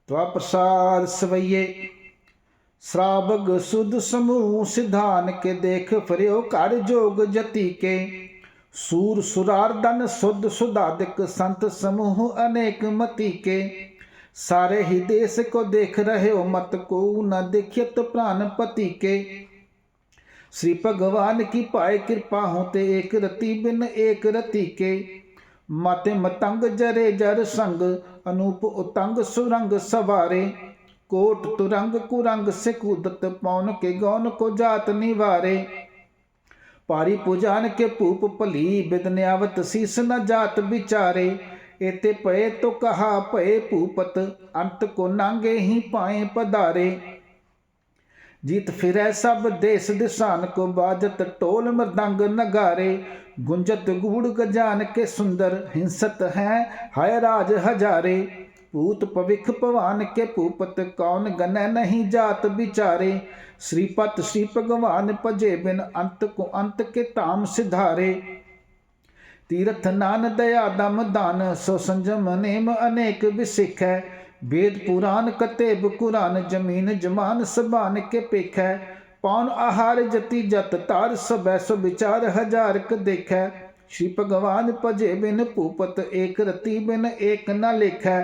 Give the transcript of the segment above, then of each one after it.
त्वा प्रसाद सवैये श्रावग सुध समूह सिधान के देख फिर्यो कर जोग जति के सूर सुरारदन शुद्ध सुधादिक संत समूह अनेक मति के सारे ही देश को देख रहे हो मत को न देखियत प्राणपति के श्री भगवान की पाए कृपा होते एक रति बिन एक रति के माते मतंग जरे जर संग अनूप उतंग सुरंग सवारे कोट तुरंग कुरंग से कूदत पौन के गौन को जात निवारे पारी पुजान के पूप भली बिदन्यावत शीस न जात बिचारे एते पए तो कहा पए पूपत अंत को नांगे ही पाए पधारे जीत फिरै सब देश दिशान को बाजत टोल मृदंग नगारे गुंजत गूढ़ गजान के सुंदर हिंसत हैं हाय राज हजारे पूत पविख पवान के पूपत कौन गन नहीं जात बिचारे श्रीपत श्री भगवान पजे बिन अंत को अंत के ताम सिधारे तीर्थ नान दया दम दान सो संजम नेम अनेक विसिख है वेद पुराण कतेब कुरान जमीन जमान सबान के पेख है पौन आहार जति जत तार सब सो विचार हजार क देख है श्री भगवान पजे बिन पूपत एक रति बिन एक न लेख है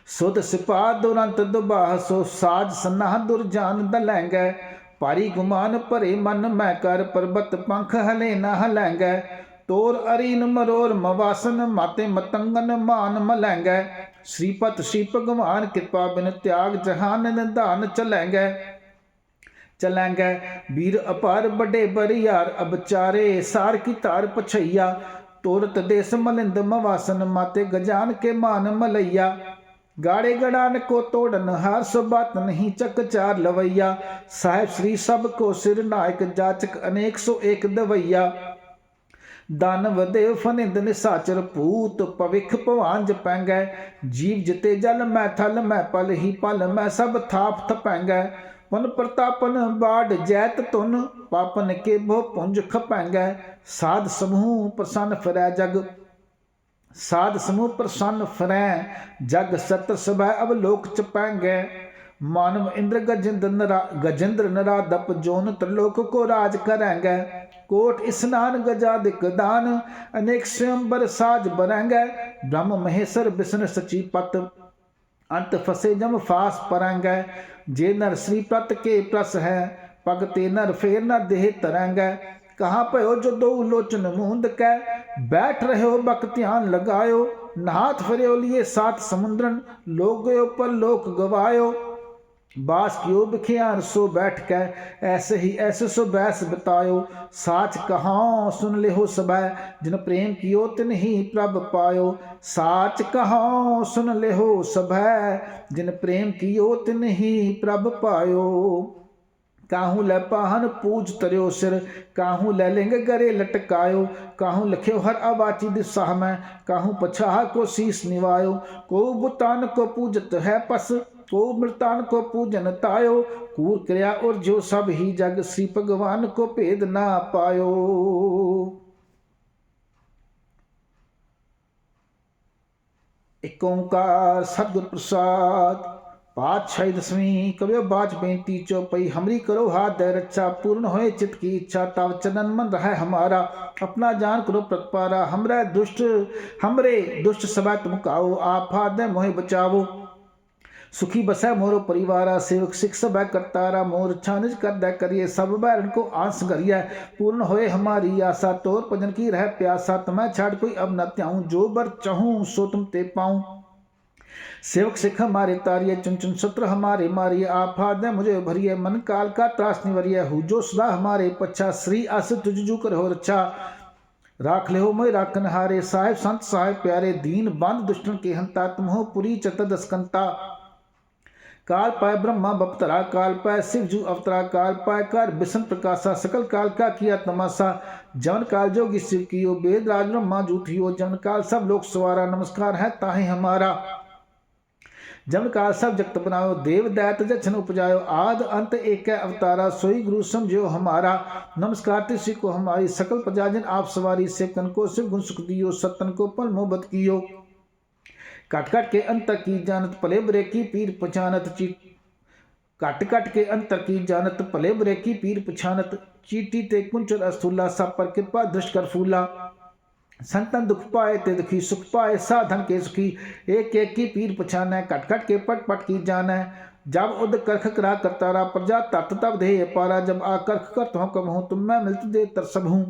सुध सिपा दुरंत दुबाह सो साज सन्नाह दुर्जान दलैंग पारी गुमान भरे मन मैं कर पर्वत पंख हले न हलैंग तोर अरीन मरोर मवासन माते मतंगन मान मलैंग श्रीपत श्री भगवान कृपा बिन त्याग जहान निदान चलैंगे चलैंगे वीर अपार बड़े बरियार अब चारे सार की तार पछैया तोरत देश मलिंद मवासन माते गजान के मान मलैया गाड़े गड़ान को तोड़न हार सो बात नहीं चक चार लवैया साहेब श्री सब को सिर नायक जाचक अनेक सो एक दवैया दानव देव फनिंद निसाचर पूत पविख पवान जपैंग जीव जिते जल मैं थल मैं पल ही पल मैं सब थाप थपैंग पुन प्रतापन बाढ़ जैत तुन पापन के भो पुंज खपैंग साध समूह प्रसन्न फिरै जग साध समूह प्रसन्न फिरै जग सत्र सभै अवलोक चपैंगे मानव इंद्र गजेंद्र नरादप जोन त्रिलोक को राज करेंगे कोट स्नान गजादिक दान अनेक स्वयंवर साज बरेंगे ब्रह्म महेश्वर विष्णु सचीपत अंत फसे जम फास परेंगे जे नर श्री प्रत के प्रस है पगते नर फेर न देह तरेंगे कहाँ पे हो जो दो लोचन मूंद कै बैठ रहे हो बक ध्यान लगायो नहात फिरे लिए सात समुद्रन लोग गयो पर लोक गवायो बास कियो बिखियान सो बैठ के ऐसे ही ऐसे सो बैस बतायो साच कहाँ सुन ले हो सब जिन प्रेम कियो तिन ही प्रभ पायो साच कहाँ सुन ले हो सब जिन प्रेम कियो तिन ही प्रभ पायो काहू लै पाहन पूज तरियो सिर काहू लै लिंग गरे लटकायो काहू लख्यो हर अवाची दिशा में काहू पछाह को शीस निवायो को बुतान को पूजत है पस को मृतान को पूजन तायो कूर क्रिया और जो सब ही जग श्री भगवान को भेद ना पायो। एक ओंकार सतगुर प्रसाद पातशाही दसवीं कवियो बाज बेनती चौपई हमरी करो हाथ दे रक्षा पूर्ण होए चित्त की इच्छा तब चनन मन रहे हमारा अपना जान करो प्रतपारा हमरे दुष्ट सबै तुम काओ आप हाथ दे मोहे बचावो सुखी बसै मोरो परिवारा सेवक सिख सब करतारा मोर छानिज कर दे करिए सब बैरन को आंस करिए पूर्ण होए हमारी आशा तोर भजन की रह प्यासा तुम्हें छाड़ कोई अब न त्याऊं जो बर चाहूं सो तुम ते पाऊं सेवक सिख हमारे तारिये चुन चुन सत्र हमारे मारिए आप हाथ दे मुझे भरिए मन काल का त्रास निवरिए हु जो सदा हमारे पच्छा श्री अस तुझजू कर हो रक्षा राख ले हो मैं राखन हारे साहेब संत साहेब प्यारे दीन बंद दुष्टन के हंता तुम हो पुरी चत दस्कंता काल पाए ब्रह्मा बपतरा काल पाए शिवजू अवतरा काल पाए कर बिशन प्रकाशा सकल काल का किया तमाशा जवन काल जोगी शिव कियो वेद राज ब्रह्मा जूठियो जवन काल सब लोग सवारा नमस्कार है ताहे हमारा जवन काल सब जगत बनायो देव दैत जछन उपजायो आद अंत एक अवतारा सोई गुरु समझो हमारा नमस्कार तिसी को हमारी सकल प्रजाजन आप सवारी सेवकन को शिव गुण सुख दियो सतन को पल मोहब्बत कियो कट कट के अंतर की जानत भले बुरे की पीर पहचानत कट कट के अंतर की जानत भले बुरे की पीर पछानत चीटी ते कुंचल असूला सब पर कृपा दृष्ट कर फूला संतन दुख पाए ते दुखी सुख पाए साधन के सुखी एक एक की पीर पछान कट कट के पट पट की जान जब उद करख करा करतारा प्रजा तत् तब दे पारा जब आ करख कर तो कम हूँ तुम मैं मिलत दे तर सब हूँ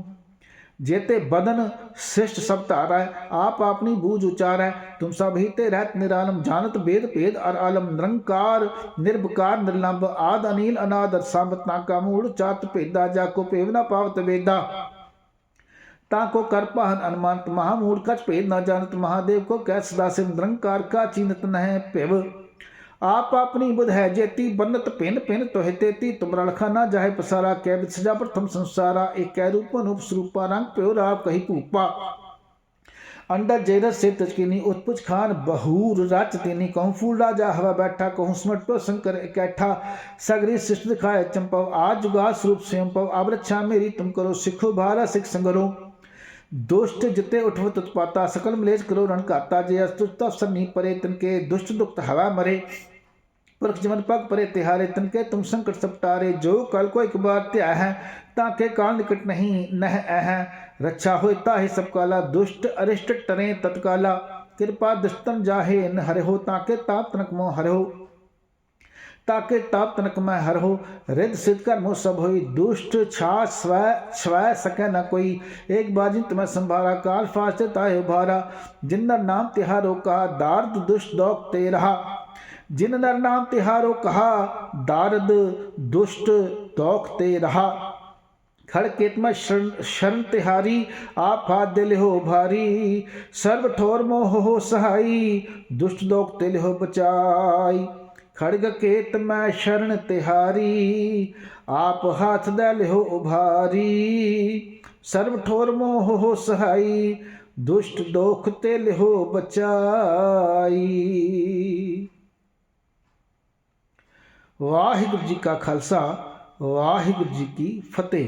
जेते बदन श्रेष्ठ सब तारा है आप अपनी बूझ उचार है तुम सब ही ते रहत निरालम जानत भेद भेद और आलम निरंकार निर्भकार निर्लंब आद अनिल अनाद सांबत नाका मूल चात भेदा जाको पेवना पावत वेदा ताको कर पाहन अनुमानत महामूल कच भेद न जानत महादेव को कै सदा से निरंकार का चीनत न पेव आप अपनी बुध है जेती बनत पिन पिन तो तेती तुमरा लखा ना जाहे पसारा कै बित सजा प्रथम संसारा एक कै रूप अनुप स्वरूपा रंग प्योर आप कही भूपा अंडा जेरस से तचकिनी उत्पुच खान बहूर राच तेनी कहूँ फूल राजा हवा बैठा कहूँ समट प्यो शंकर इकैठा सगरी सृष्टि दिखाए चंपव आज जुगा स्वरूप स्वयं पव अब रक्षा मेरी तुम करो सिखो भारा सिख संगरो दुष्ट जिते उठवत उत्पाता सकल मलेज करो रण काता जे अस्तुत अवसर नहीं परे तिनके दुष्ट दुख हवा मरे पुरख जीवन पग परे तिहारे तिनके तुम संकट सपटारे जो कल को एक बार त्या है ताके काल निकट नहीं नह अह रक्षा हो ताहि सब काला दुष्ट अरिष्ट टरे तत्काला कृपा दुष्टन जाहे न हरे हो ताके ताप तनक मोह हरे हो ताके ताप तनक मैं हर हो रिद सिद्ध कर मोह सब होई दुष्ट छा स्वय सके न कोई एक बाजी तुम्हें संभारा काल फास्ते ताहे उभारा जिन्नर नाम तिहारो का दार्द दुष्ट दौक ते रहा जिन नर नाम तिहारो कहा दारद दुष्ट दौखते रहा खड़केत में शरण तिहारी आप हाथ दिल हो भारी सर्व ठोर मोह हो सहाई दुष्ट दौखते हो बचाई खड़ग केत में शरण तिहारी आप हाथ दिल हो उभारी सर्व ठोर मोह हो सहाई दुष्ट दोखते हो बचाई। वाहिगुरु जी का खालसा वाहिगुरु जी की फतेह।